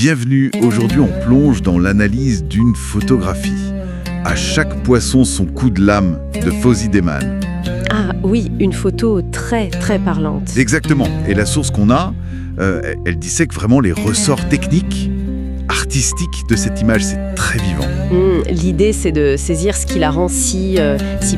Bienvenue, aujourd'hui on plonge dans l'analyse d'une photographie. À chaque poisson son coup de lame de Fawzi Deman. Ah oui, une photo très très parlante. Exactement, et la source qu'on a, elle dissèque vraiment les ressorts techniques, artistiques de cette image, c'est très vivant. L'idée c'est de saisir ce qui la rend si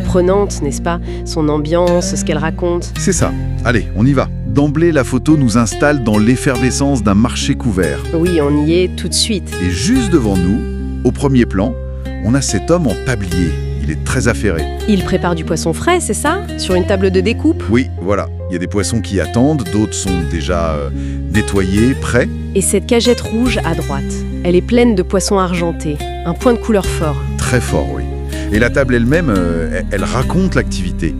prenante, n'est-ce pas? Son ambiance, ce qu'elle raconte. C'est ça, allez, on y va. D'emblée, la photo nous installe dans l'effervescence d'un marché couvert. Oui, on y est tout de suite. Et juste devant nous, au premier plan, on a cet homme en tablier. Il est très affairé. Il prépare du poisson frais, c'est ça? Sur une table de découpe? Oui, voilà. Il y a des poissons qui attendent, d'autres sont déjà nettoyés, prêts. Et cette cagette rouge à droite, elle est pleine de poissons argentés, un point de couleur fort. Très fort, oui. Et la table elle-même, elle raconte l'activité.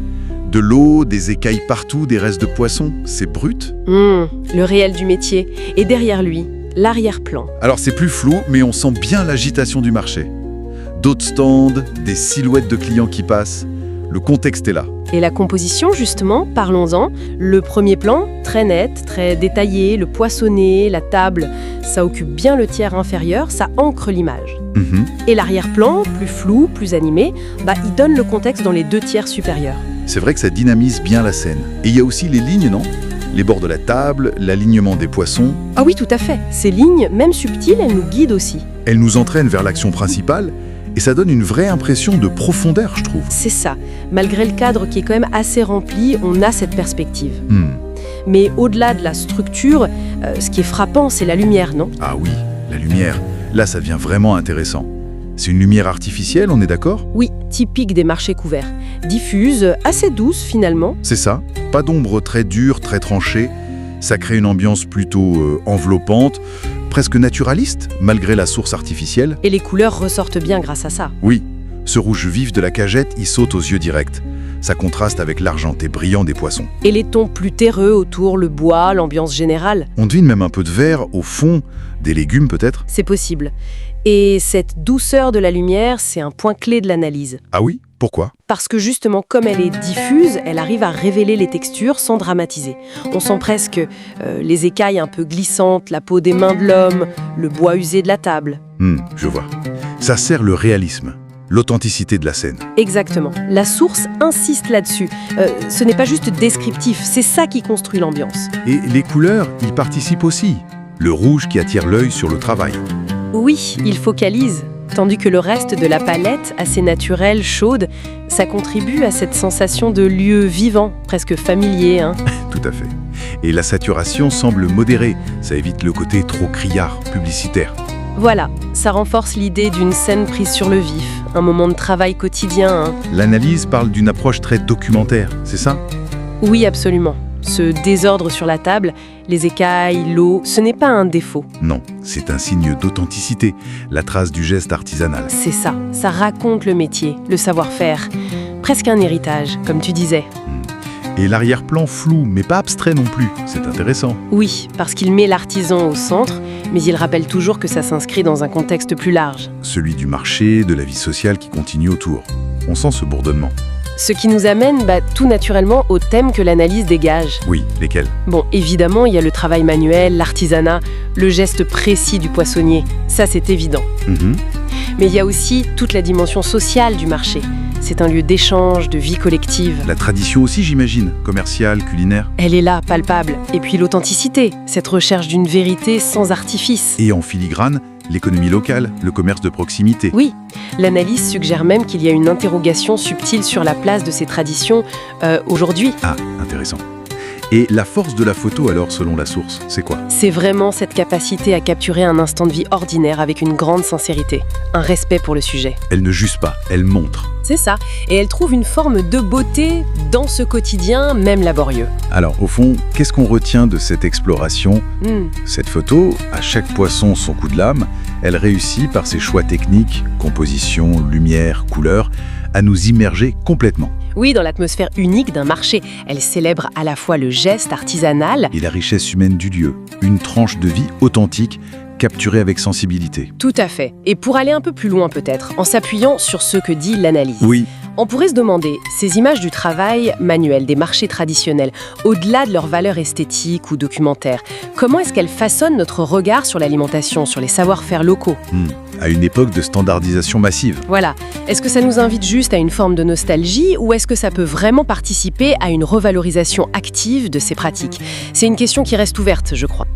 De l'eau, des écailles partout, des restes de poissons. C'est brut. Le réel du métier. Et derrière lui, l'arrière-plan. Alors c'est plus flou, mais on sent bien l'agitation du marché. D'autres stands, des silhouettes de clients qui passent. Le contexte est là. Et la composition, justement, parlons-en. Le premier plan, très net, très détaillé, le poissonnet, la table, ça occupe bien le tiers inférieur, ça ancre l'image. Et l'arrière-plan, plus flou, plus animé, il donne le contexte dans les deux tiers supérieurs. C'est vrai que ça dynamise bien la scène. Et il y a aussi les lignes, non? Les bords de la table, l'alignement des poissons. Ah oui, tout à fait. Ces lignes, même subtiles, elles nous guident aussi. Elles nous entraînent vers l'action principale et ça donne une vraie impression de profondeur, je trouve. C'est ça. Malgré le cadre qui est quand même assez rempli, on a cette perspective. Mais au-delà de la structure, ce qui est frappant, c'est la lumière, non? Ah oui, la lumière. Là, ça devient vraiment intéressant. C'est une lumière artificielle, on est d'accord? Oui, typique des marchés couverts. Diffuse, assez douce finalement. C'est ça. Pas d'ombre très dure, très tranchée. Ça crée une ambiance plutôt enveloppante, presque naturaliste, malgré la source artificielle. Et les couleurs ressortent bien grâce à ça. Oui, ce rouge vif de la cagette, il saute aux yeux directs. Ça contraste avec l'argenté brillant des poissons. Et les tons plus terreux autour, le bois, l'ambiance générale. On devine même un peu de vert au fond, des légumes peut-être? C'est possible. Et cette douceur de la lumière, c'est un point clé de l'analyse. Ah oui? Pourquoi? Parce que justement, comme elle est diffuse, elle arrive à révéler les textures sans dramatiser. On sent presque les écailles un peu glissantes, la peau des mains de l'homme, le bois usé de la table. Je vois. Ça sert le réalisme, l'authenticité de la scène. Exactement. La source insiste là-dessus. Ce n'est pas juste descriptif, c'est ça qui construit l'ambiance. Et les couleurs, ils participent aussi. Le rouge qui attire l'œil sur le travail. Oui, il focalise. Tandis que le reste de la palette, assez naturelle, chaude, ça contribue à cette sensation de lieu vivant, presque familier. Tout à fait. Et la saturation semble modérée. Ça évite le côté trop criard, publicitaire. Voilà, ça renforce l'idée d'une scène prise sur le vif, un moment de travail quotidien. L'analyse parle d'une approche très documentaire, c'est ça? Oui, absolument. Ce désordre sur la table, les écailles, l'eau, ce n'est pas un défaut. Non, c'est un signe d'authenticité, la trace du geste artisanal. C'est ça raconte le métier, le savoir-faire, presque un héritage, comme tu disais. Et l'arrière-plan flou, mais pas abstrait non plus, c'est intéressant. Oui, parce qu'il met l'artisan au centre, mais il rappelle toujours que ça s'inscrit dans un contexte plus large. Celui du marché, de la vie sociale qui continue autour. On sent ce bourdonnement. Ce qui nous amène tout naturellement au thème que l'analyse dégage. Oui, lesquels? Bon, évidemment, il y a le travail manuel, l'artisanat, le geste précis du poissonnier. Ça, c'est évident. Mais il y a aussi toute la dimension sociale du marché. C'est un lieu d'échange, de vie collective. La tradition aussi, j'imagine, commerciale, culinaire. Elle est là, palpable. Et puis l'authenticité, cette recherche d'une vérité sans artifice. Et en filigrane, l'économie locale, le commerce de proximité. Oui, l'analyse suggère même qu'il y a une interrogation subtile sur la place de ces traditions aujourd'hui. Ah, intéressant. Et la force de la photo alors, selon la source, c'est quoi? C'est vraiment cette capacité à capturer un instant de vie ordinaire avec une grande sincérité, un respect pour le sujet. Elle ne juge pas, elle montre. C'est ça, et elle trouve une forme de beauté dans ce quotidien, même laborieux. Alors, au fond, qu'est-ce qu'on retient de cette exploration? Cette photo, à chaque poisson son coup de lame, elle réussit par ses choix techniques, composition, lumière, couleur, à nous immerger complètement. Oui, dans l'atmosphère unique d'un marché. Elle célèbre à la fois le geste artisanal et la richesse humaine du lieu, une tranche de vie authentique, capturée avec sensibilité. Tout à fait. Et pour aller un peu plus loin peut-être, en s'appuyant sur ce que dit l'analyse. Oui. On pourrait se demander, ces images du travail manuel, des marchés traditionnels, au-delà de leur valeur esthétique ou documentaire, comment est-ce qu'elles façonnent notre regard sur l'alimentation, sur les savoir-faire locaux ? À une époque de standardisation massive. Voilà. Est-ce que ça nous invite juste à une forme de nostalgie ou est-ce que ça peut vraiment participer à une revalorisation active de ces pratiques ? C'est une question qui reste ouverte, je crois.